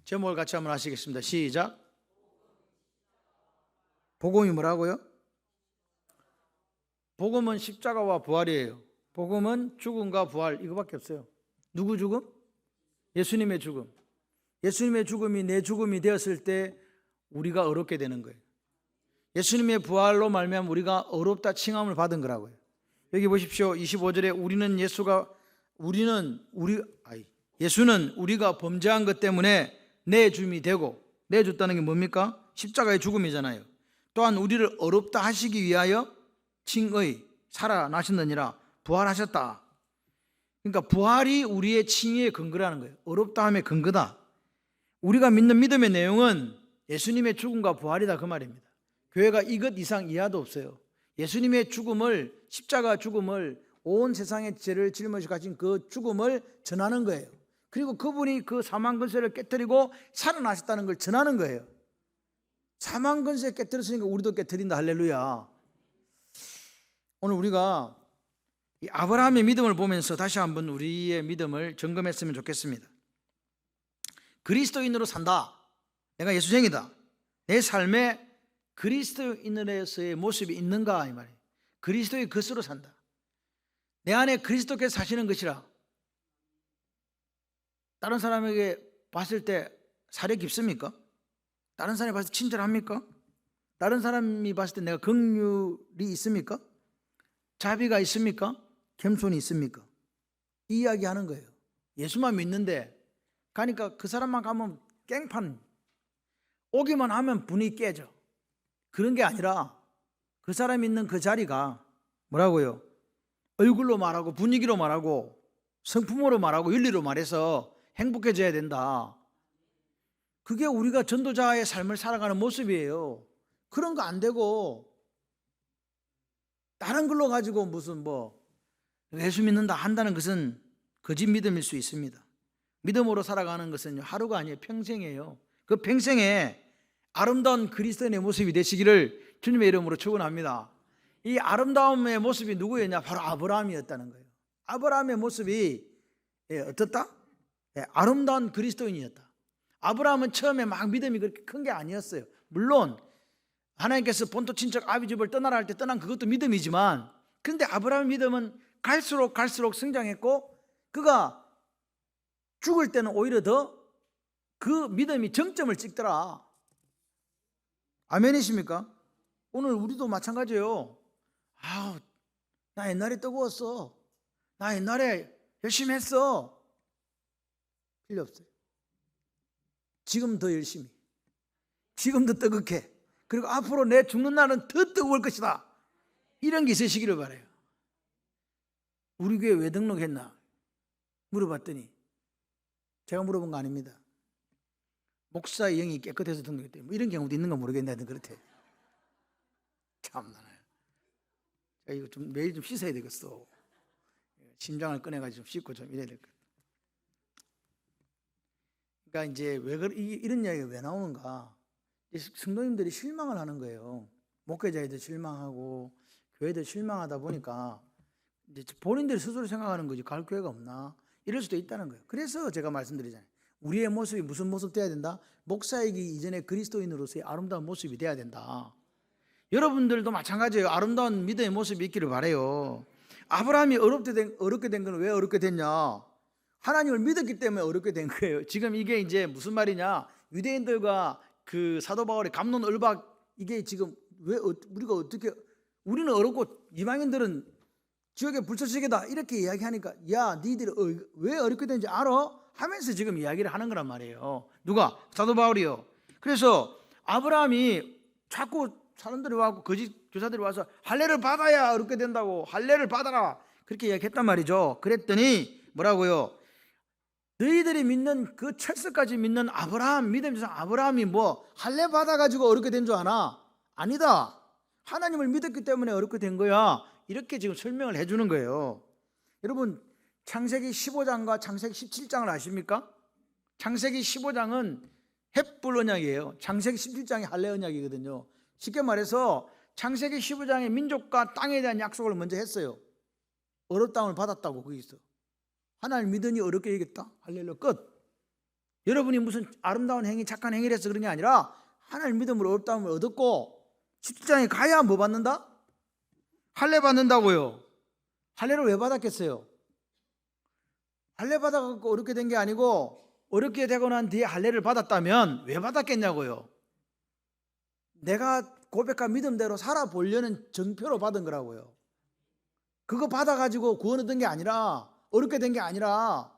제목을 같이 한번 하시겠습니다. 시작. 복음이 뭐라고요? 복음은 십자가와 부활이에요. 복음은 죽음과 부활, 이거밖에 없어요. 누구 죽음? 예수님의 죽음. 예수님의 죽음이 내 죽음이 되었을 때 우리가 어렵게 되는 거예요. 예수님의 부활로 말미암아 우리가 어렵다 칭함을 받은 거라고요. 여기 보십시오. 25절에 예수는 우리가 범죄한 것 때문에 내줌이 되고, 내줬다는 게 뭡니까? 십자가의 죽음이잖아요. 또한 우리를 어렵다 하시기 위하여 칭의 살아나셨느니라, 부활하셨다. 그러니까 부활이 우리의 칭의의 근거라는 거예요. 어렵다 함의 근거다. 우리가 믿는 믿음의 내용은 예수님의 죽음과 부활이다, 그 말입니다. 교회가 이것 이상 이하도 없어요. 예수님의 죽음을, 십자가 죽음을, 온 세상의 죄를 짊어지고 가신 그 죽음을 전하는 거예요. 그리고 그분이 그 사망 권세를 깨뜨리고 살아나셨다는 걸 전하는 거예요. 사망 권세 깨뜨렸으니까 우리도 깨뜨린다. 할렐루야. 오늘 우리가 이 아브라함의 믿음을 보면서 다시 한번 우리의 믿음을 점검했으면 좋겠습니다. 그리스도인으로 산다. 내가 예수쟁이다. 내 삶에 그리스도인으로서의 모습이 있는가, 이 말이에요. 그리스도의 것으로 산다. 내 안에 그리스도께서 사시는 것이라. 다른 사람에게 봤을 때 살이 깊습니까? 다른 사람이 봤을 때 친절합니까? 다른 사람이 봤을 때 내가 긍휼이 있습니까? 자비가 있습니까? 겸손이 있습니까? 이 이야기 하는 거예요. 예수만 믿는데 가니까 그 사람만 가면 깽판, 오기만 하면 분위기 깨져. 그런 게 아니라 그 사람이 있는 그 자리가 뭐라고요? 얼굴로 말하고 분위기로 말하고 성품으로 말하고 윤리로 말해서 행복해져야 된다. 그게 우리가 전도자의 삶을 살아가는 모습이에요. 그런 거 안 되고 다른 걸로 가지고 무슨 예수 믿는다 한다는 것은 거짓 믿음일 수 있습니다. 믿음으로 살아가는 것은 하루가 아니에요. 평생이에요. 그 평생에 아름다운 그리스도인의 모습이 되시기를 주님의 이름으로 축원합니다. 이 아름다움의 모습이 누구였냐? 바로 아브라함이었다는 거예요. 아브라함의 모습이 어떻다? 아름다운 그리스도인이었다. 아브라함은 처음에 막 믿음이 그렇게 큰 게 아니었어요. 물론 하나님께서 본토 친척 아비 집을 떠나라 할 때 떠난 그것도 믿음이지만, 그런데 아브라함의 믿음은 갈수록 성장했고, 그가 죽을 때는 오히려 더 그 믿음이 정점을 찍더라. 아멘이십니까? 오늘 우리도 마찬가지예요. 나 옛날에 뜨거웠어. 나 옛날에 열심히 했어. 필요 없어요. 지금 더 열심히, 지금 더 뜨겁게, 그리고 앞으로 내 죽는 날은 더 뜨거울 것이다. 이런 게 있으시기를 바라요. 우리 교회 왜 등록했나 물어봤더니, 제가 물어본 거 아닙니다. 목사의 영이 깨끗해서 등록했대. 이런 경우도 있는 건 모르겠는데 하여튼 그렇대. 참나, 이거 좀 매일 좀 씻어야 되겠어. 심장을 꺼내가지고 좀 씻고 좀 이래야 될 것. 그러니까 이제 이런 이야기가 왜 나오는가? 성도님들이 실망을 하는 거예요. 목회자에도 실망하고 교회도 실망하다 보니까 이제 본인들이 스스로 생각하는 거지, 갈 교회가 없나? 이럴 수도 있다는 거예요. 그래서 제가 말씀드리잖아요. 우리의 모습이 무슨 모습 돼야 된다? 목사이기 이전에 그리스도인으로서의 아름다운 모습이 돼야 된다. 여러분들도 마찬가지예요. 아름다운 믿음의 모습이 있기를 바라요. 아브라함이 어렵게 된 건 왜 어렵게 됐냐? 하나님을 믿었기 때문에 어렵게 된 거예요. 지금 이게 이제 무슨 말이냐? 유대인들과 그 사도 바울의 갑론을박, 이게 지금 우리는 어렵고 이방인들은 지옥의 불처시계다 이렇게 이야기하니까, 야 니들이 왜 어렵게 되는지 알아? 하면서 지금 이야기를 하는 거란 말이에요. 누가? 사도 바울이요. 그래서 아브라함이 자꾸 사람들이 와서, 거짓 교사들이 와서 할례를 받아야 어렵게 된다고, 할례를 받아라 그렇게 이야기했단 말이죠. 그랬더니 뭐라고요? 너희들이 믿는 그 철석까지 믿는 아브라함, 믿음에서 아브라함이 할례 받아가지고 어렵게 된 줄 아나? 아니다. 하나님을 믿었기 때문에 어렵게 된 거야. 이렇게 지금 설명을 해주는 거예요. 여러분, 창세기 15장과 창세기 17장을 아십니까? 창세기 15장은 헷불 언약이에요. 창세기 17장이 할례 언약이거든요. 쉽게 말해서 창세기 15장의 민족과 땅에 대한 약속을 먼저 했어요. 어렵다움을 받았다고 거기서. 하나님 믿으니 어렵게 여겼다. 할렐루야, 끝. 여러분이 무슨 아름다운 행위, 착한 행위를 해서 그런 게 아니라 하나님 믿음으로 어렵다함을 얻었고 십자가에 가야 뭐 받는다? 할례 받는다고요. 할례를 왜 받았겠어요? 할례 받아갖고 어렵게 된 게 아니고 어렵게 되고 난 뒤에 할례를 받았다면 왜 받았겠냐고요. 내가 고백한 믿음대로 살아보려는 정표로 받은 거라고요. 그거 받아가지고 구원 얻은 게 아니라, 어렵게 된 게 아니라,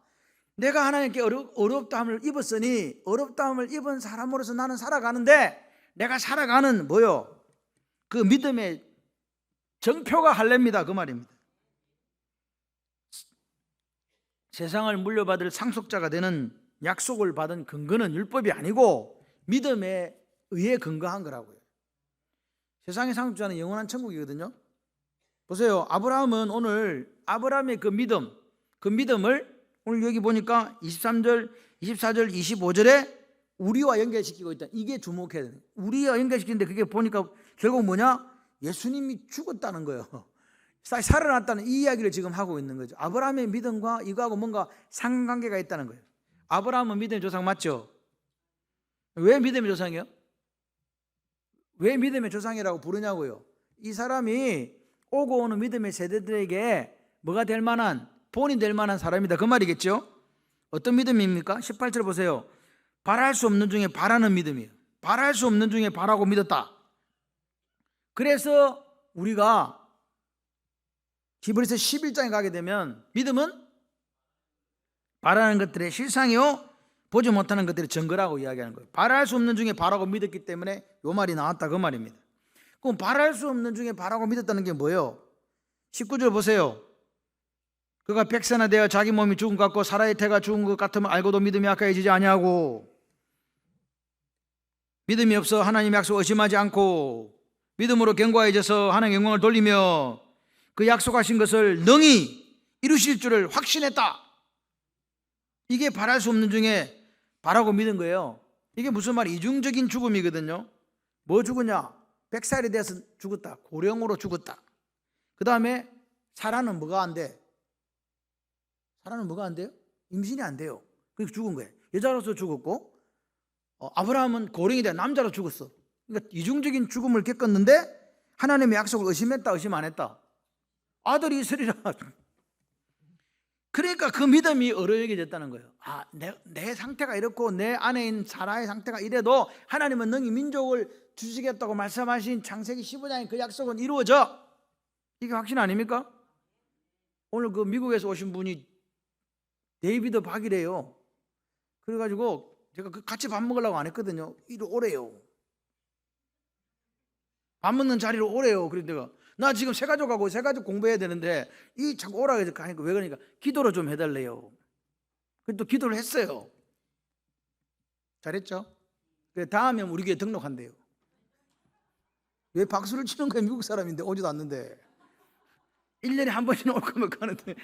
내가 하나님께 어렵다함을 입었으니 어렵다함을 입은 사람으로서 나는 살아가는데, 내가 살아가는 뭐요? 그 믿음의 정표가 할례입니다. 그 말입니다. 세상을 물려받을 상속자가 되는 약속을 받은 근거는 율법이 아니고 믿음에 의해 근거한 거라고요. 세상의 상속자는 영원한 천국이거든요. 보세요. 아브라함은 오늘 아브라함의 그 믿음을 오늘 여기 보니까 23절, 24절, 25절에 우리와 연결시키고 있다. 이게 주목해야 돼요. 우리와 연결시키는데 그게 보니까 결국 뭐냐? 예수님이 죽었다는 거예요. 살아났다는 이 이야기를 지금 하고 있는 거죠. 아브라함의 믿음과 이거하고 뭔가 상관관계가 있다는 거예요. 아브라함은 믿음의 조상 맞죠? 왜 믿음의 조상이요? 왜 믿음의 조상이라고 부르냐고요? 이 사람이 오고 오는 믿음의 세대들에게 뭐가 될 만한, 본이 될 만한 사람이다. 그 말이겠죠? 어떤 믿음입니까? 18절 보세요. 바랄 수 없는 중에 바라는 믿음이에요. 바랄 수 없는 중에 바라고 믿었다. 그래서 우리가 히브리서 11장에 가게 되면 믿음은 바라는 것들의 실상이요 보지 못하는 것들의 증거라고 이야기하는 거예요. 바랄 수 없는 중에 바라고 믿었기 때문에 이 말이 나왔다 그 말입니다. 그럼 바랄 수 없는 중에 바라고 믿었다는 게 뭐예요? 19절 보세요. 그가 백세나 되어 자기 몸이 죽은 것 같고 사라의 태가 죽은 것 같으면 알고도 믿음이 약해지지 아니하고, 믿음이 없어 하나님 약속 의심하지 않고 믿음으로 견고해져서 하나님 영광을 돌리며 그 약속하신 것을 능히 이루실 줄을 확신했다. 이게 바랄 수 없는 중에 바라고 믿은 거예요. 이게 무슨 말? 이중적인 죽음이거든요. 뭐 죽으냐? 100살이 돼서 죽었다. 고령으로 죽었다. 그 다음에 사라는 뭐가 안 돼? 사라는 뭐가 안 돼요? 임신이 안 돼요. 그래서 죽은 거예요. 여자로서 죽었고, 아브라함은 고령이 돼 남자로 죽었어. 그러니까 이중적인 죽음을 겪었는데 하나님의 약속을 의심했다, 의심 안 했다? 아들이 있으리라. 그러니까 그 믿음이 어려워졌다는 거예요. 내 상태가 이렇고 내 안에 있는 사라의 상태가 이래도 하나님은 능히 민족을 주시겠다고 말씀하신 창세기 15장의 그 약속은 이루어져. 이게 확신 아닙니까? 오늘 그 미국에서 오신 분이 데이비드 박이래요. 그래가지고 제가 같이 밥 먹으려고 안 했거든요. 이리 오래요. 밥 먹는 자리로 오래요. 그래서 내가 나 지금 새가족하고 새가족 공부해야 되는데 이 자꾸 오라고 해서 가니까 왜 그러니까 기도를 좀 해달래요. 그래서 또 기도를 했어요. 잘했죠? 그래서 다음에 우리 교회 등록한대요. 왜 박수를 치는 거야? 미국 사람인데 오지도 않는데 1년에 한 번씩 올 거면 가는데.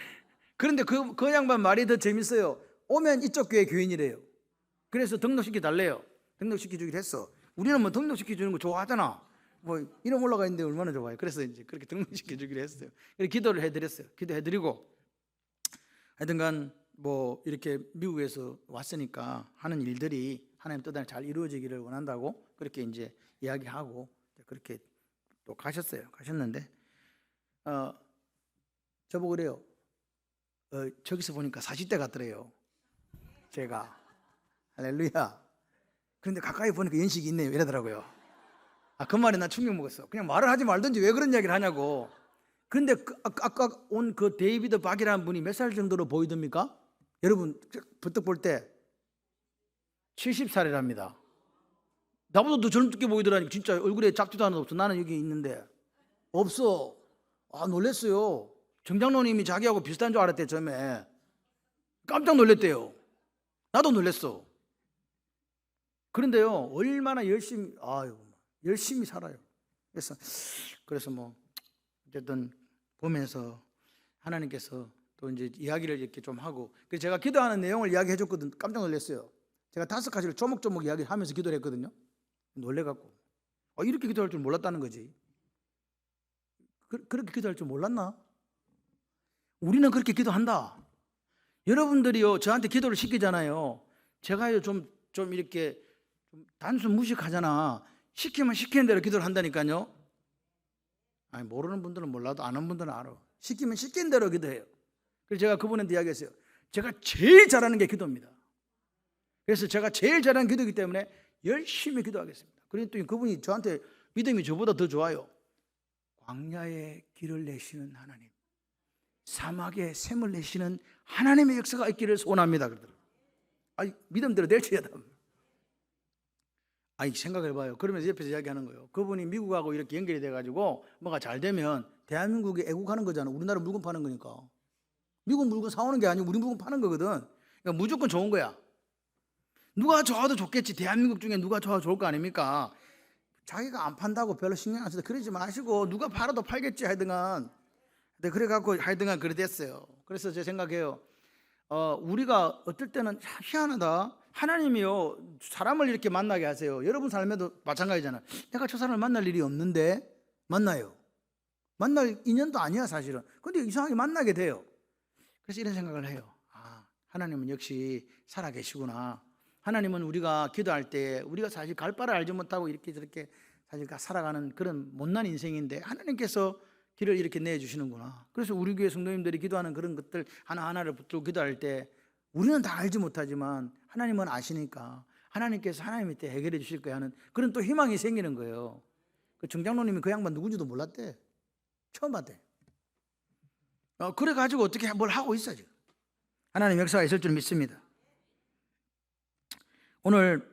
그런데 그 양반 말이 더 재밌어요. 오면 이쪽 교회 교인이래요. 그래서 등록시켜 달래요. 등록시켜 주기로 했어. 우리는 뭐 등록시켜 주는 거 좋아하잖아. 뭐 이름 올라가 있는데 얼마나 좋아요. 그래서 이제 그렇게 등록시켜 주기로 했어요. 그래서 기도를 해드렸어요. 기도해드리고 하여튼간 뭐 이렇게 미국에서 왔으니까 하는 일들이 하나님 뜻 안에 잘 이루어지기를 원한다고 그렇게 이제 이야기하고 그렇게 또 가셨는데 저보고 그래요. 저기서 보니까 40대 같더래요. 제가 할렐루야. 그런데 가까이 보니까 연식이 있네요. 이러더라고요. 그 말에 나 충격 먹었어. 그냥 말을 하지 말든지 왜 그런 이야기를 하냐고. 그런데 아까 온 그 데이비드 박이라는 분이 몇 살 정도로 보이듭니까? 여러분 버뜩 볼 때 70살이랍니다. 나보다 더 젊게 보이더라니까. 진짜 얼굴에 작지도 않아도 없어. 나는 여기 있는데 없어. 놀랬어요. 정장로님이 자기하고 비슷한 줄 알았대. 처음에 깜짝 놀랐대요. 나도 놀랬어. 그런데요 얼마나 열심히 살아요. 그래서 뭐 어쨌든 보면서 하나님께서 또 이제 이야기를 이렇게 좀 하고, 그래서 제가 기도하는 내용을 이야기해 줬거든. 깜짝 놀랐어요. 제가 5가지를 조목조목 이야기를 하면서 기도를 했거든요. 놀래갖고 이렇게 기도할 줄 몰랐다는 거지. 그렇게 기도할 줄 몰랐나? 우리는 그렇게 기도한다. 여러분들이요 저한테 기도를 시키잖아요. 제가요 좀 이렇게 좀 단순 무식하잖아. 시키면 시키는 대로 기도를 한다니까요. 아니, 모르는 분들은 몰라도 아는 분들은 알아. 시키면 시키는 대로 기도해요. 그래서 제가 그분한테 이야기했어요. 제가 제일 잘하는 게 기도입니다. 그래서 제가 제일 잘하는 기도이기 때문에 열심히 기도하겠습니다. 그랬더니 그분이 저한테 믿음이 저보다 더 좋아요. 광야에 길을 내시는 하나님, 사막에 샘을 내시는 하나님의 역사가 있기를 소원합니다. 그러더라고요. 아니, 믿음대로 될지어야. 아니, 생각해봐요. 그러면서 옆에서 이야기하는 거예요. 그분이 미국하고 이렇게 연결이 돼가지고 뭐가 잘 되면 대한민국에 애국하는 거잖아. 우리나라 물건 파는 거니까. 미국 물건 사오는 게 아니고 우리 물건 파는 거거든. 그러니까 무조건 좋은 거야. 누가 좋아도 좋겠지. 대한민국 중에 누가 좋아도 좋을 거 아닙니까? 자기가 안 판다고 별로 신경 안 써도 그러지 마시고 누가 팔아도 팔겠지 하여튼간. 근데 그래갖고 하여튼간 그래 됐어요. 그래서 제가 생각해요. 우리가 어떨 때는 희한하다. 하나님이요 사람을 이렇게 만나게 하세요. 여러분 삶에도 마찬가지잖아요. 내가 저 사람을 만날 일이 없는데 만나요. 만날 인연도 아니야 사실은. 근데 이상하게 만나게 돼요. 그래서 이런 생각을 해요. 하나님은 역시 살아계시구나. 하나님은 우리가 기도할 때 우리가 사실 갈 바를 알지 못하고 이렇게 저렇게 사실 살아가는 그런 못난 인생인데 하나님께서 길을 이렇게 내주시는구나. 그래서 우리 교회 성도님들이 기도하는 그런 것들 하나하나를 붙들고 기도할 때 우리는 다 알지 못하지만 하나님은 아시니까 하나님께서 하나님 밑에 해결해 주실 거야 하는 그런 또 희망이 생기는 거예요. 그 정장로님이 그 양반 누군지도 몰랐대. 처음 봤대. 그래가지고 어떻게 뭘 하고 있어 지금. 하나님 역사가 있을 줄 믿습니다. 오늘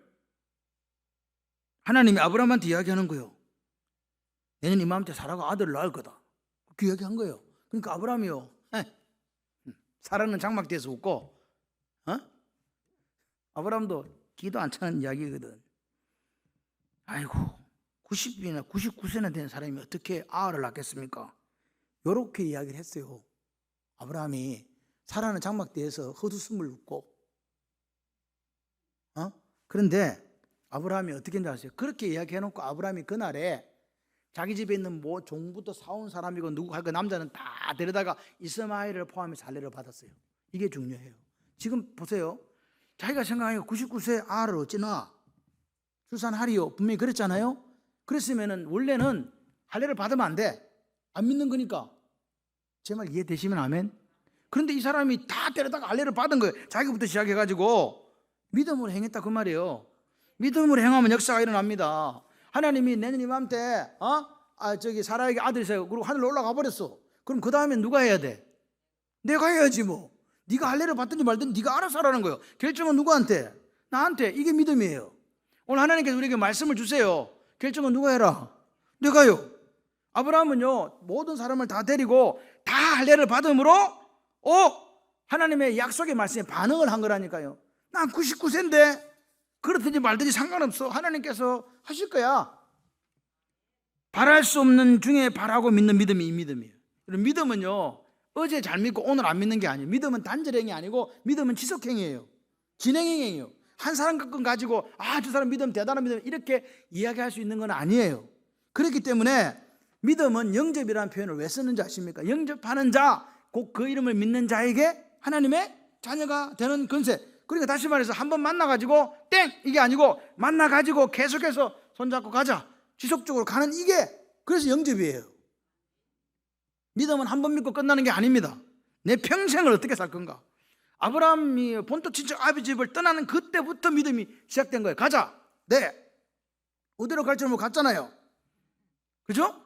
하나님이 아브라함한테 이야기하는 거예요. 내년 이맘때 사라가 아들을 낳을 거다. 그 이야기한 거예요. 그러니까 아브라함이요. 사라는 장막대에서 웃고, 아브라함도 기도 안 차는 이야기거든. 아이고, 90이나 99세나 된 사람이 어떻게 아를 낳겠습니까? 요렇게 이야기를 했어요. 아브라함이 사라는 장막대에서 헛웃음을 웃고. 그런데 아브라함이 어떻게 했는지 아세요? 그렇게 이야기해놓고 아브라함이 그날에 자기 집에 있는 뭐 종부터 사온 사람이고 누구 할 거 남자는 다 데려다가 이스마엘을 포함해서 할례를 받았어요. 이게 중요해요. 지금 보세요. 자기가 생각하니까 99세 아를 어찌 낳아? 출산하리요. 분명히 그랬잖아요. 그랬으면은 원래는 할례를 받으면 안 돼. 안 믿는 거니까. 제 말 이해되시면 아멘. 그런데 이 사람이 다 데려다가 할례를 받은 거예요. 자기부터 시작해가지고 믿음으로 행했다 그 말이에요. 믿음으로 행하면 역사가 일어납니다. 하나님이 내년 이맘때 사라에게 아들이 있어요. 그리고 하늘로 올라가 버렸어. 그럼 그 다음에 누가 해야 돼? 내가 해야지 뭐. 네가 할례를 받든지 말든지 네가 알아서 하라는 거예요. 결정은 누구한테? 나한테. 이게 믿음이에요. 오늘 하나님께서 우리에게 말씀을 주세요. 결정은 누가 해라? 내가요. 아브라함은요 모든 사람을 다 데리고 다 할례를 받음으로 하나님의 약속의 말씀에 반응을 한 거라니까요. 난 99세인데 그렇든지 말든지 상관없어. 하나님께서 하실 거야. 바랄 수 없는 중에 바라고 믿는 믿음이 이 믿음이에요. 믿음은요 어제 잘 믿고 오늘 안 믿는 게 아니에요. 믿음은 단절행위 아니고 믿음은 지속행위예요. 진행행위예요. 한 사람 가지고 저 사람 믿음 대단한 믿음 이렇게 이야기할 수 있는 건 아니에요. 그렇기 때문에 믿음은 영접이라는 표현을 왜 쓰는지 아십니까? 영접하는 자, 곧 그 이름을 믿는 자에게 하나님의 자녀가 되는 권세. 그러니까 다시 말해서 한번 만나가지고 땡! 이게 아니고 만나가지고 계속해서 손잡고 가자. 지속적으로 가는 이게 그래서 영접이에요. 믿음은 한 번 믿고 끝나는 게 아닙니다. 내 평생을 어떻게 살 건가? 아브라함이 본토 친척 아비 집을 떠나는 그때부터 믿음이 시작된 거예요. 가자. 네. 어디로 갈지 모르고 갔잖아요. 그죠?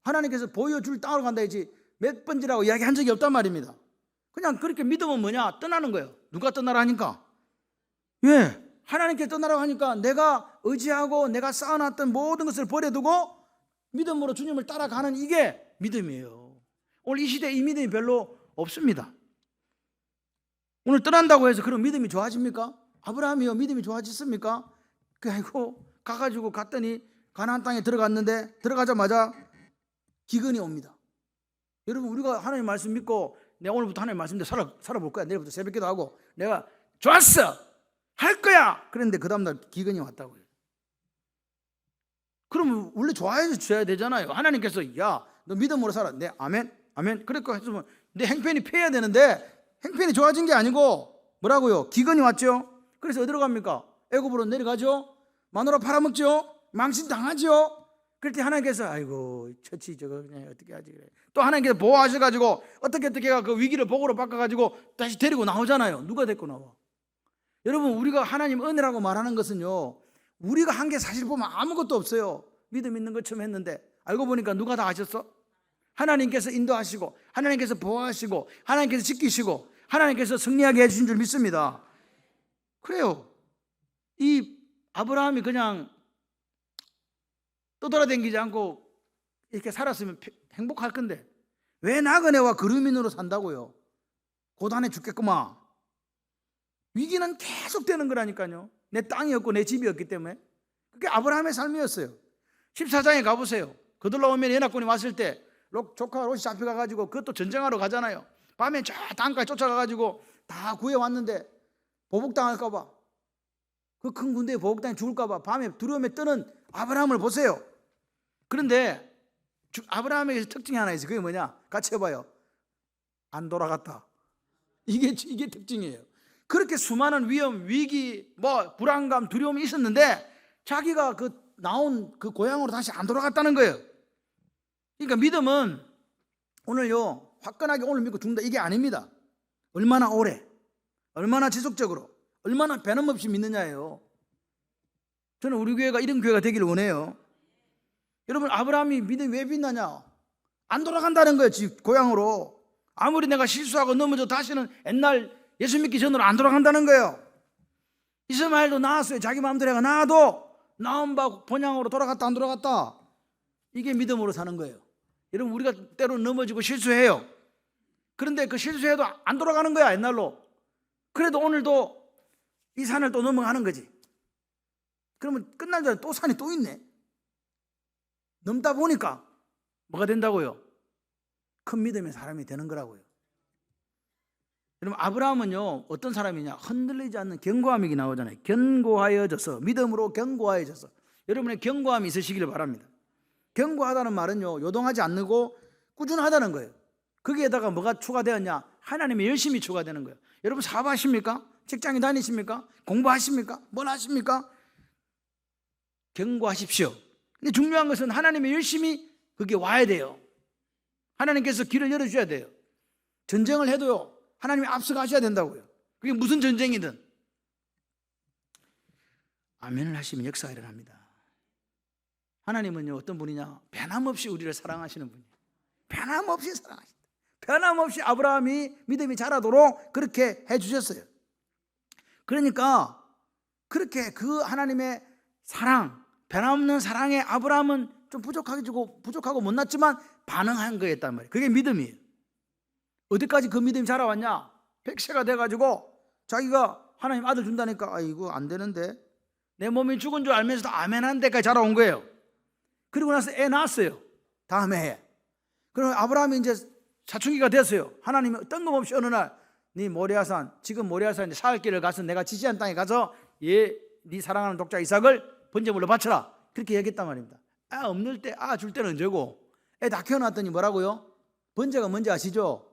하나님께서 보여줄 땅으로 간다 했지 몇 번지라고 이야기한 적이 없단 말입니다. 그냥 그렇게 믿음은 뭐냐? 떠나는 거예요. 누가 떠나라 하니까? 왜? 하나님께 떠나라고 하니까 내가 의지하고 내가 쌓아놨던 모든 것을 버려두고 믿음으로 주님을 따라가는 이게 믿음이에요. 오늘 이 시대에 이 믿음이 별로 없습니다. 오늘 떠난다고 해서 그런 믿음이 좋아집니까? 아브라함이요 믿음이 좋아졌습니까? 아이고 가가지고 갔더니 가나안 땅에 들어갔는데 들어가자마자 기근이 옵니다. 여러분 우리가 하나님 말씀 믿고 내가 오늘부터 하나님 말씀대로 살아볼 거야. 내일부터 새벽기도 하고 내가 좋았어 할 거야. 그런데 그 다음날 기근이 왔다고요. 그러면 원래 좋아해서 줘야 되잖아요. 하나님께서 야 너 믿음으로 살아. 네 아멘 아멘. 그러니까 했으면 내 행편이 폐해야 되는데 행편이 좋아진 게 아니고 뭐라고요? 기근이 왔죠. 그래서 어디로 갑니까? 애굽으로 내려가죠. 마누라 팔아먹죠. 망신당하죠. 그럴 때 하나님께서 아이고 처치 저거 그냥 어떻게 하지 그래. 또 하나님께서 보호하셔가지고 어떻게 그 위기를 복으로 바꿔가지고 다시 데리고 나오잖아요. 누가 데리고 나와? 여러분, 우리가 하나님 은혜라고 말하는 것은요, 우리가 한 게 사실 보면 아무것도 없어요. 믿음 있는 것처럼 했는데 알고 보니까 누가 다 하셨어? 하나님께서 인도하시고, 하나님께서 보호하시고, 하나님께서 지키시고, 하나님께서 승리하게 해주신 줄 믿습니다. 그래요. 이 아브라함이 그냥 떠돌아다니지 않고 이렇게 살았으면 행복할 건데 왜 나그네와 그루민으로 산다고요? 고단해 죽겠구만. 위기는 계속 되는 거라니까요. 내 땅이 없고 내 집이 없기 때문에. 그게 아브라함의 삶이었어요. 14장에 가보세요. 그들로 오면 연합군이 왔을 때 조카 롯이 잡혀가가지고 그것도 전쟁하러 가잖아요. 밤에 저 땅까지 쫓아가가지고 다 구해왔는데 보복당할까봐, 그 큰 군대에 보복당해 죽을까봐 밤에 두려움에 떠는 아브라함을 보세요. 그런데 아브라함의 특징이 하나 있어요. 그게 뭐냐? 같이 해봐요. 안 돌아갔다. 이게 특징이에요. 그렇게 수많은 위험, 위기, 불안감, 두려움이 있었는데 자기가 나온 그 고향으로 다시 안 돌아갔다는 거예요. 그러니까 믿음은 오늘요 화끈하게 오늘 믿고 죽는다 이게 아닙니다. 얼마나 오래, 얼마나 지속적으로, 얼마나 변함없이 믿느냐예요. 저는 우리 교회가 이런 교회가 되기를 원해요. 여러분, 아브라함이 믿음이 왜 빛나냐? 안 돌아간다는 거예요. 집 고향으로. 아무리 내가 실수하고 넘어져 다시는 옛날 예수 믿기 전으로 안 돌아간다는 거예요. 이스마엘도 나왔어요. 자기 마음대로 나와도 나온 바 본향으로 돌아갔다 안 돌아갔다. 이게 믿음으로 사는 거예요. 여러분, 우리가 때로는 넘어지고 실수해요. 그런데 그 실수해도 안 돌아가는 거야, 옛날로. 그래도 오늘도 이 산을 또 넘어가는 거지. 그러면 끝날 전에 또 산이 또 있네. 넘다 보니까 뭐가 된다고요? 큰 믿음의 사람이 되는 거라고요. 여러분, 아브라함은요 어떤 사람이냐? 흔들리지 않는 견고함이 나오잖아요. 견고하여져서, 믿음으로 견고하여져서. 여러분의 견고함이 있으시기를 바랍니다. 견고하다는 말은요 요동하지 않고 꾸준하다는 거예요. 거기에다가 뭐가 추가되었냐? 하나님의 열심이 추가되는 거예요. 여러분, 사업하십니까? 직장에 다니십니까? 공부하십니까? 뭘 하십니까? 견고하십시오. 근데 중요한 것은 하나님의 열심이 그게 와야 돼요. 하나님께서 길을 열어줘야 돼요. 전쟁을 해도요 하나님이 앞서가셔야 된다고요. 그게 무슨 전쟁이든 아멘을 하시면 역사가 일어납니다. 하나님은요 어떤 분이냐? 변함없이 우리를 사랑하시는 분이에요. 변함없이 사랑하신다. 변함없이 아브라함이 믿음이 자라도록 그렇게 해주셨어요. 그러니까 그렇게 그 하나님의 사랑, 변함없는 사랑에 아브라함은 좀 부족하고 못났지만 반응한 거였단 말이에요. 그게 믿음이에요. 어디까지 그 믿음이 자라왔냐? 100세가 돼가지고 자기가 하나님 아들 준다니까 이거 안 되는데, 내 몸이 죽은 줄 알면서도 아멘한 데까지 자라온 거예요. 그리고 나서 애 낳았어요. 다음 해에. 그럼 아브라함이 이제 사춘기가 됐어요. 하나님이 뜬금없이 어느 날 네 모리아산, 지금 모리아산 사흘 길을 가서 내가 지시한 땅에 가서 네 사랑하는 독자 이삭을 번제물로 바쳐라. 그렇게 얘기했단 말입니다. 없는 때 줄 때는 언제고? 애 다 키워놨더니 뭐라고요? 번제가 뭔지 아시죠?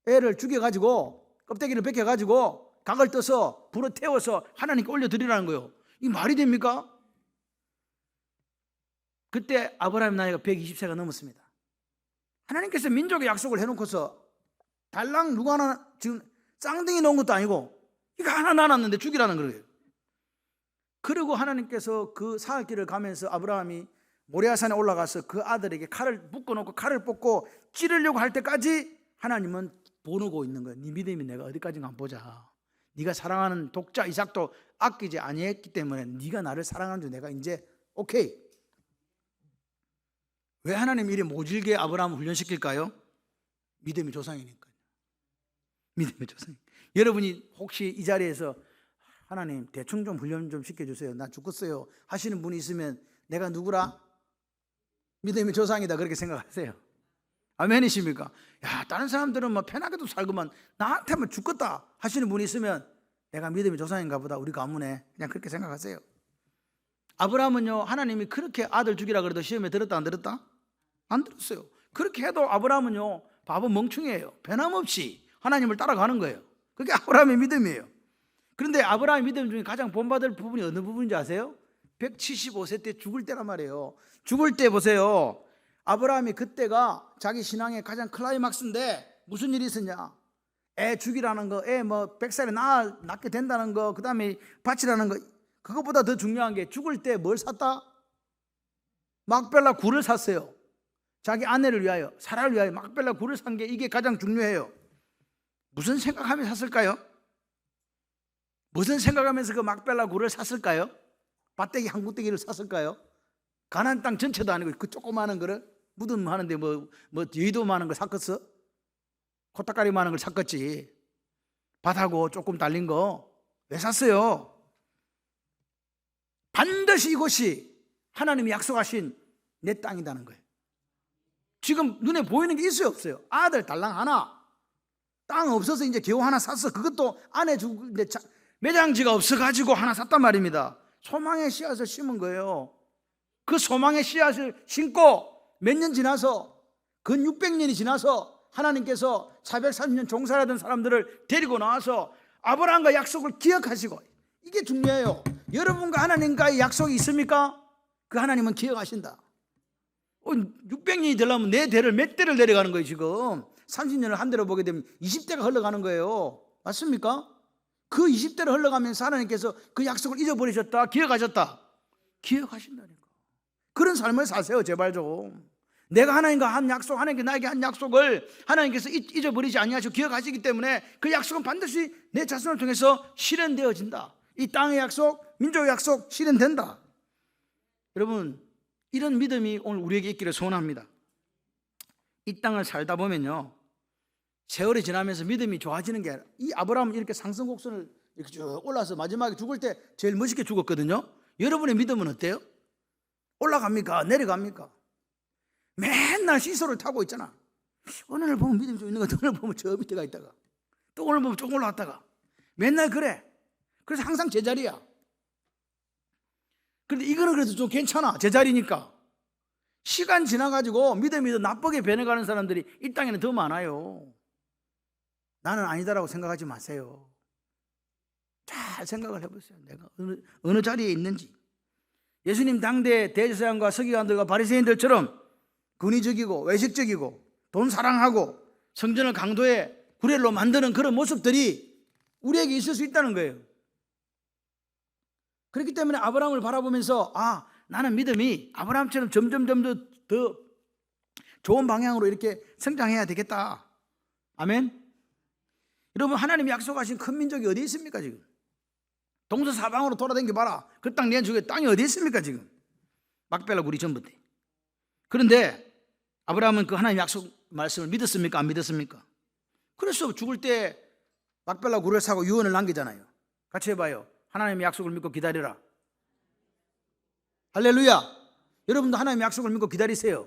애를 죽여가지고 껍데기를 벗겨가지고 각을 떠서 불에 태워서 하나님께 올려드리라는 거예요. 이 말이 됩니까? 그때 아브라함 나이가 120세가 넘었습니다. 하나님께서 민족의 약속을 해놓고서 달랑 누구 하나 지금 쌍둥이 놓은 것도 아니고 이거 하나 나눴는데 죽이라는 거예요. 그리고 하나님께서 그 사흘길을 가면서 아브라함이 모리아산에 올라가서 그 아들에게 칼을 묶어놓고 칼을 뽑고 찌르려고 할 때까지 하나님은 보고 있는 거예요. 네 믿음이 내가 어디까지인가 한번 보자. 네가 사랑하는 독자 이삭도 아끼지 아니했기 때문에 네가 나를 사랑하는 줄 내가 이제 오케이. 왜 하나님 이리 모질게 아브라함을 훈련시킬까요? 믿음의 조상이니까요. 믿음의 조상. 여러분이 혹시 이 자리에서 하나님 대충 좀 훈련 좀 시켜주세요. 나 죽겠어요 하시는 분이 있으면 내가 누구라? 믿음의 조상이다 그렇게 생각하세요. 아멘이십니까? 야, 다른 사람들은 뭐 편하게도 살고만 나한테만 죽겠다 하시는 분이 있으면 내가 믿음의 조상인가 보다, 우리 가문에, 그냥 그렇게 생각하세요. 아브라함은요 하나님이 그렇게 아들 죽이라 그래도 시험에 들었다 안 들었다? 안 들었어요. 그렇게 해도 아브라함은요 바보 멍충이에요. 변함없이 하나님을 따라가는 거예요. 그게 아브라함의 믿음이에요. 그런데 아브라함의 믿음 중에 가장 본받을 부분이 어느 부분인지 아세요? 175세 때 죽을 때란 말이에요. 죽을 때 보세요. 아브라함이 그때가 자기 신앙의 가장 클라이막스인데 무슨 일이 있었냐? 애 죽이라는 거, 애 뭐 100살에 낳게 된다는 거, 그 다음에 바치라는 거, 그것보다 더 중요한 게 죽을 때 뭘 샀다? 막벨라 굴을 샀어요. 자기 아내를 위하여, 사라를 위하여 막벨라 굴을 산 게 이게 가장 중요해요. 무슨 생각하면서 샀을까요? 무슨 생각하면서 그 막벨라 굴을 샀을까요? 밭대기 한 구대기를 샀을까요? 가나안 땅 전체도 아니고 그 조그마한 거를 무덤 하는데 뭐 뒤도 많은 걸 샀겠어? 코딱가리 많은 걸 샀겠지. 밭하고 조금 달린 거 왜 샀어요? 반드시 이곳이 하나님이 약속하신 내 땅이라는 거예요. 지금 눈에 보이는 게 있어요, 없어요? 아들 달랑 하나, 땅 없어서 이제 겨우 하나 샀어. 그것도 아내 죽는데 매장지가 없어가지고 하나 샀단 말입니다. 소망의 씨앗을 심은 거예요. 그 소망의 씨앗을 심고 몇 년 지나서 근 600년이 지나서 하나님께서 430년 종살하던 사람들을 데리고 나와서 아브라함과 약속을 기억하시고, 이게 중요해요. 여러분과 하나님과의 약속이 있습니까? 그 하나님은 기억하신다. 600년이 되려면 내 대를 몇 대를 내려가는 거예요. 지금 30년을 한 대로 보게 되면 20대가 흘러가는 거예요. 맞습니까? 그 20대를 흘러가면서 하나님께서 그 약속을 잊어버리셨다, 기억하셨다? 기억하신다니까. 그런 삶을 사세요, 제발 좀. 내가 하나님과 한 약속, 하나님께 나에게 한 약속을 하나님께서 잊어버리지 아니하시고 기억하시기 때문에 그 약속은 반드시 내 자손을 통해서 실현되어진다. 이 땅의 약속, 민족의 약속 실현된다. 여러분, 이런 믿음이 오늘 우리에게 있기를 소원합니다. 이 땅을 살다 보면요, 세월이 지나면서 믿음이 좋아지는 게 아니라, 이 아브라함은 이렇게 상승곡선을 이렇게 쭉 올라서 마지막에 죽을 때 제일 멋있게 죽었거든요. 여러분의 믿음은 어때요? 올라갑니까? 내려갑니까? 맨날 시소를 타고 있잖아. 오늘 보면 믿음이 좀 있는 것 같아. 오늘 보면 저 밑에가 있다가 또 오늘 보면 조금 올라왔다가 맨날 그래. 그래서 항상 제자리야. 그런데 이거는 그래도 좀 괜찮아. 제자리니까. 시간 지나가지고 믿음이 더 나쁘게 변해가는 사람들이 이 땅에는 더 많아요. 나는 아니다라고 생각하지 마세요. 잘 생각을 해보세요. 내가 어느 자리에 있는지. 예수님 당대 대제사장과 서기관들과 바리새인들처럼 권위적이고 외식적이고 돈 사랑하고 성전을 강도의 구렐로 만드는 그런 모습들이 우리에게 있을 수 있다는 거예요. 그렇기 때문에 아브라함을 바라보면서 나는 믿음이 아브라함처럼 점점 더 좋은 방향으로 이렇게 성장해야 되겠다. 아멘. 여러분, 하나님이 약속하신 큰 민족이 어디 있습니까? 지금 동서사방으로 돌아다니게 봐라. 그 땅 내 주게 땅이 어디 있습니까? 지금 막벨라 굴이 전부 돼. 그런데 아브라함은 그 하나님 약속 말씀을 믿었습니까? 안 믿었습니까? 그래서 죽을 때 막벨라 굴을 사고 유언을 남기잖아요. 같이 해봐요. 하나님의 약속을 믿고 기다려라. 할렐루야. 여러분도 하나님의 약속을 믿고 기다리세요.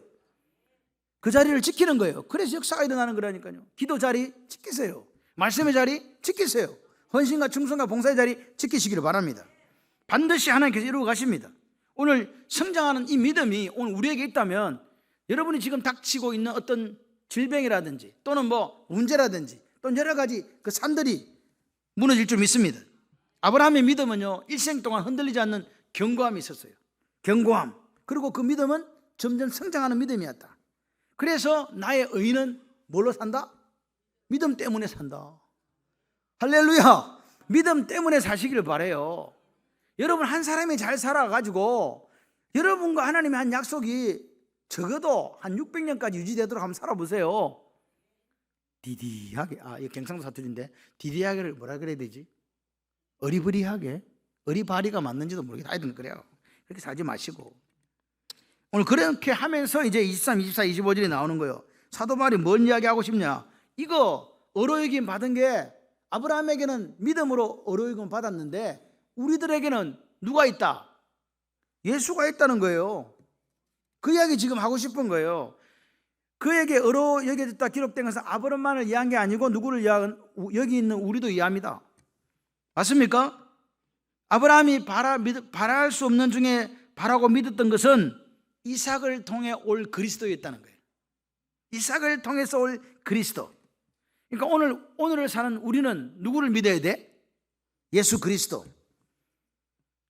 그 자리를 지키는 거예요. 그래서 역사가 일어나는 거라니까요. 기도 자리 지키세요. 말씀의 자리 지키세요. 헌신과 충성과 봉사의 자리 지키시기를 바랍니다. 반드시 하나님께서 이루어 가십니다. 오늘 성장하는 이 믿음이 오늘 우리에게 있다면, 여러분이 지금 닥치고 있는 어떤 질병이라든지 또는 뭐 문제라든지 또는 여러 가지 그 산들이 무너질 줄 믿습니다. 아브라함의 믿음은요, 일생 동안 흔들리지 않는 견고함이 있었어요. 견고함. 그리고 그 믿음은 점점 성장하는 믿음이었다. 그래서 나의 의는 뭘로 산다? 믿음 때문에 산다. 할렐루야. 믿음 때문에 사시기를 바라요. 여러분, 한 사람이 잘 살아가지고 여러분과 하나님의 한 약속이 적어도 한 600년까지 유지되도록 한번 살아보세요. 디디하게. 이거 경상도 사투리인데 디디하게를 뭐라 그래야 되지? 어리버리하게. 어리바리가 맞는지도 모르겠다. 하여튼 그래요. 그렇게 살지 마시고 오늘 그렇게 하면서 이제 23, 24, 25절이 나오는 거예요. 사도 바울이 뭔 이야기하고 싶냐? 이거 어로여김 받은 게 아브라함에게는 믿음으로 어로여김 받았는데 우리들에게는 누가 있다? 예수가 있다는 거예요. 그 이야기 지금 하고 싶은 거예요. 그에게 어로 여겨졌다 기록된 것은 아브라함만을 이해한 게 아니고 누구를 이해한, 여기 있는 우리도 이해합니다. 맞습니까? 아브라함이 바랄 수 없는 중에 바라고 믿었던 것은 이삭을 통해 올 그리스도였다는 거예요. 이삭을 통해서 올 그리스도. 그러니까 오늘을 사는 우리는 누구를 믿어야 돼? 예수 그리스도.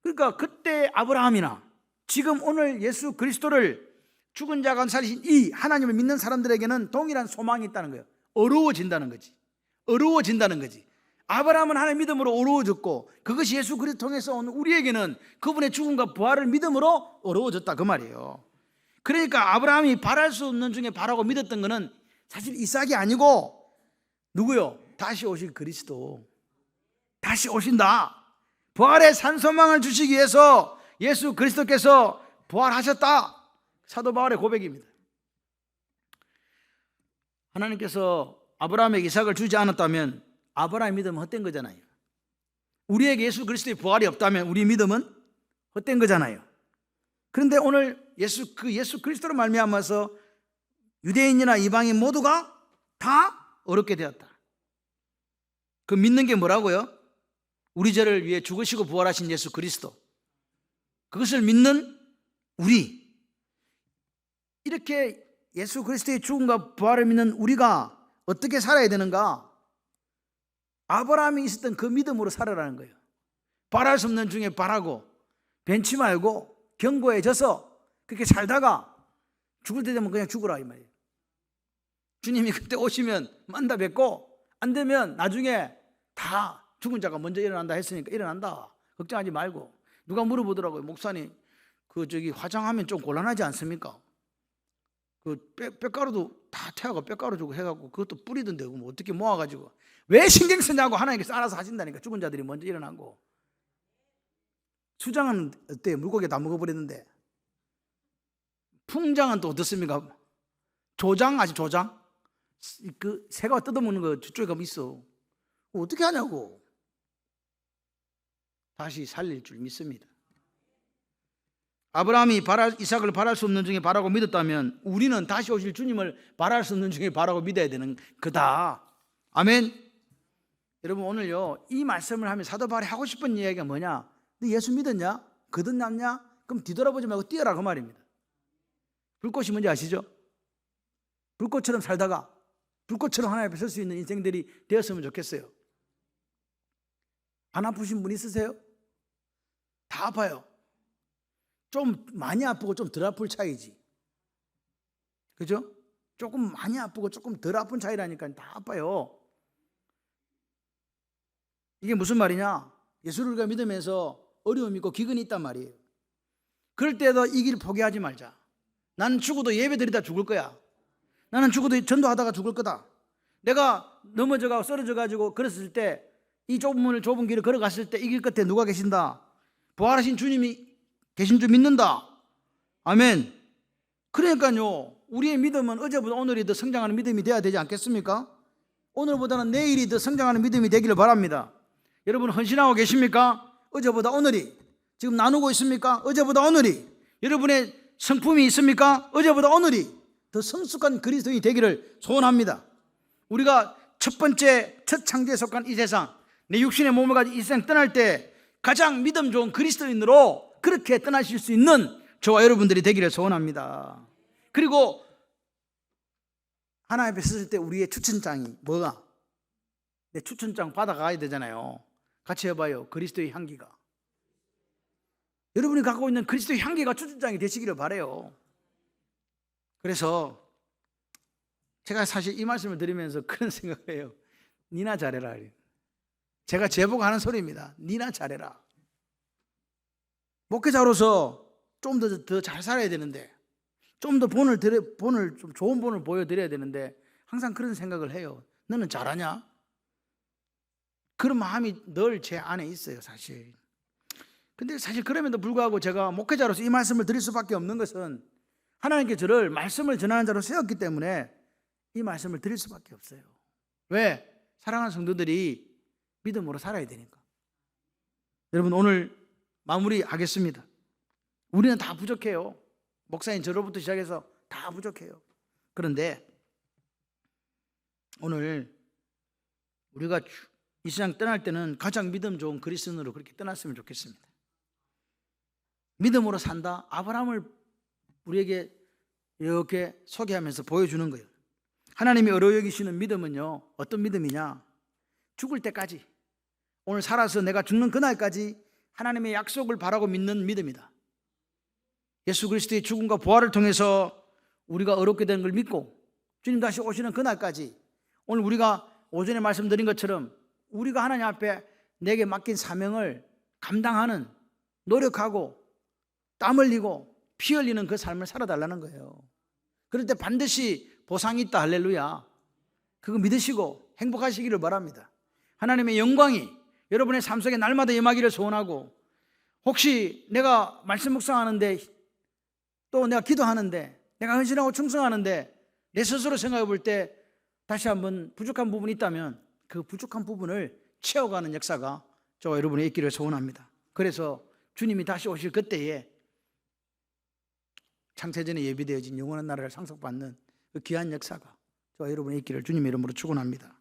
그러니까 그때 아브라함이나 지금 오늘 예수 그리스도를 죽은 자가 살리신 이 하나님을 믿는 사람들에게는 동일한 소망이 있다는 거예요. 어려워진다는 거지. 어려워진다는 거지. 아브라함은 하나님의 믿음으로 어려워졌고, 그것이 예수 그리스도 통해서 온 우리에게는 그분의 죽음과 부활을 믿음으로 어려워졌다 그 말이에요. 그러니까 아브라함이 바랄 수 없는 중에 바라고 믿었던 것은 사실 이삭이 아니고 누구요? 다시 오실 그리스도. 다시 오신다. 부활의 산소망을 주시기 위해서 예수 그리스도께서 부활하셨다. 사도 바울의 고백입니다. 하나님께서 아브라함에게 이삭을 주지 않았다면 아브라함의 믿음은 헛된 거잖아요. 우리에게 예수 그리스도의 부활이 없다면 우리 믿음은 헛된 거잖아요. 그런데 오늘 예수 그리스도로 말미암아서 유대인이나 이방인 모두가 다 어렵게 되었다. 그 믿는 게 뭐라고요? 우리 죄를 위해 죽으시고 부활하신 예수 그리스도. 그것을 믿는 우리. 이렇게 예수 그리스도의 죽음과 부활을 믿는 우리가 어떻게 살아야 되는가? 아브라함이 있었던 그 믿음으로 살아라는 거예요. 바랄 수 없는 중에 바라고 변치 말고 견고해져서 그렇게 살다가 죽을 때 되면 그냥 죽으라 이 말이에요. 주님이 그때 오시면 만나 뵙고, 안 되면 나중에 다 죽은 자가 먼저 일어난다 했으니까 일어난다. 걱정하지 말고. 누가 물어보더라고요. 목사님, 화장하면 좀 곤란하지 않습니까? 뼈가루도 다 태워가 뼈가루 주고 해갖고 그것도 뿌리던데 뭐 어떻게 모아가지고 왜 신경 쓰냐고 하나님께서 알아서 하신다니까. 죽은 자들이 먼저 일어나고. 수장은 어때요? 물고기 다 먹어버렸는데. 풍장은 또 어떻습니까? 조장 아직 조장? 그 새가 뜯어먹는 거 저쪽에 가면 있어. 어떻게 하냐고. 다시 살릴 줄 믿습니다. 아브라함이 이삭을 바랄 수 없는 중에 바라고 믿었다면 우리는 다시 오실 주님을 바랄 수 없는 중에 바라고 믿어야 되는 거다. 아멘. 여러분, 오늘요 이 말씀을 하면 사도 바울이 하고 싶은 이야기가 뭐냐? 너 예수 믿었냐? 거듭났냐? 그럼 뒤돌아보지 말고 뛰어라 그 말입니다. 불꽃이 뭔지 아시죠? 불꽃처럼 살다가 불꽃처럼 하나님 앞에 설 수 있는 인생들이 되었으면 좋겠어요. 안 아프신 분 있으세요? 다 아파요. 좀 많이 아프고 좀 덜 아플 차이지. 그죠? 조금 많이 아프고 조금 덜 아픈 차이라니까 다 아파요. 이게 무슨 말이냐? 예수를 우리가 믿으면서 어려움이 있고 기근이 있단 말이에요. 그럴 때도 이 길 포기하지 말자. 나는 죽어도 예배드리다 죽을 거야. 나는 죽어도 전도하다가 죽을 거다. 내가 넘어져가고 쓰러져가지고 그랬을 때 이 좁은 길을 걸어갔을 때 이 길 끝에 누가 계신다? 부활하신 주님이 계신 줄 믿는다. 아멘. 그러니까요 우리의 믿음은 어제보다 오늘이 더 성장하는 믿음이 돼야 되지 않겠습니까? 오늘보다는 내일이 더 성장하는 믿음이 되기를 바랍니다. 여러분 헌신하고 계십니까? 어제보다 오늘이. 지금 나누고 있습니까? 어제보다 오늘이. 여러분의 성품이 있습니까? 어제보다 오늘이 더 성숙한 그리스도인이 되기를 소원합니다. 우리가 첫 창조에 속한 이 세상, 내 육신의 몸을 가지고 이 세상 떠날 때 가장 믿음 좋은 그리스도인으로 그렇게 떠나실 수 있는 저와 여러분들이 되기를 소원합니다. 그리고 하나님 앞에 섰을 때 우리의 추천장이 뭐가? 내 추천장 받아가야 되잖아요. 같이 해봐요. 그리스도의 향기가. 여러분이 갖고 있는 그리스도의 향기가 추천장이 되시기를 바라요. 그래서 제가 사실 이 말씀을 드리면서 그런 생각을 해요. 니나 잘해라. 제가 제보하는 소리입니다. 니나 잘해라. 목회자로서 좀 더 잘 살아야 되는데, 좀 더 좀 좋은 본을 보여드려야 되는데 항상 그런 생각을 해요. 너는 잘하냐? 그런 마음이 늘 제 안에 있어요, 사실. 근데 사실 그럼에도 불구하고 제가 목회자로서 이 말씀을 드릴 수밖에 없는 것은 하나님께 저를 말씀을 전하는 자로 세웠기 때문에 이 말씀을 드릴 수밖에 없어요. 왜? 사랑하는 성도들이 믿음으로 살아야 되니까. 여러분 오늘 마무리하겠습니다. 우리는 다 부족해요. 목사님 저로부터 시작해서 다 부족해요. 그런데 오늘 우리가 이 세상 떠날 때는 가장 믿음 좋은 그리스도인으로 그렇게 떠났으면 좋겠습니다. 믿음으로 산다. 아브라함을 우리에게 이렇게 소개하면서 보여주는 거예요. 하나님이 어려 여기시는 믿음은요 어떤 믿음이냐? 죽을 때까지 오늘 살아서 내가 죽는 그날까지 하나님의 약속을 바라고 믿는 믿음이다. 예수 그리스도의 죽음과 부활을 통해서 우리가 의롭게 되는 걸 믿고 주님 다시 오시는 그날까지 오늘 우리가 오전에 말씀드린 것처럼 우리가 하나님 앞에 내게 맡긴 사명을 감당하는, 노력하고 땀 흘리고 피 흘리는 그 삶을 살아달라는 거예요. 그럴 때 반드시 보상이 있다. 할렐루야. 그거 믿으시고 행복하시기를 바랍니다. 하나님의 영광이 여러분의 삶 속에 날마다 임하기를 소원하고, 혹시 내가 말씀 묵상하는데 또 내가 기도하는데 내가 헌신하고 충성하는데 내 스스로 생각해 볼 때 다시 한번 부족한 부분이 있다면 그 부족한 부분을 채워가는 역사가 저와 여러분의 있기를 소원합니다. 그래서 주님이 다시 오실 그때에 창세전에 예비되어진 영원한 나라를 상속받는 그 귀한 역사가 저와 여러분의 있기를 주님의 이름으로 축원합니다.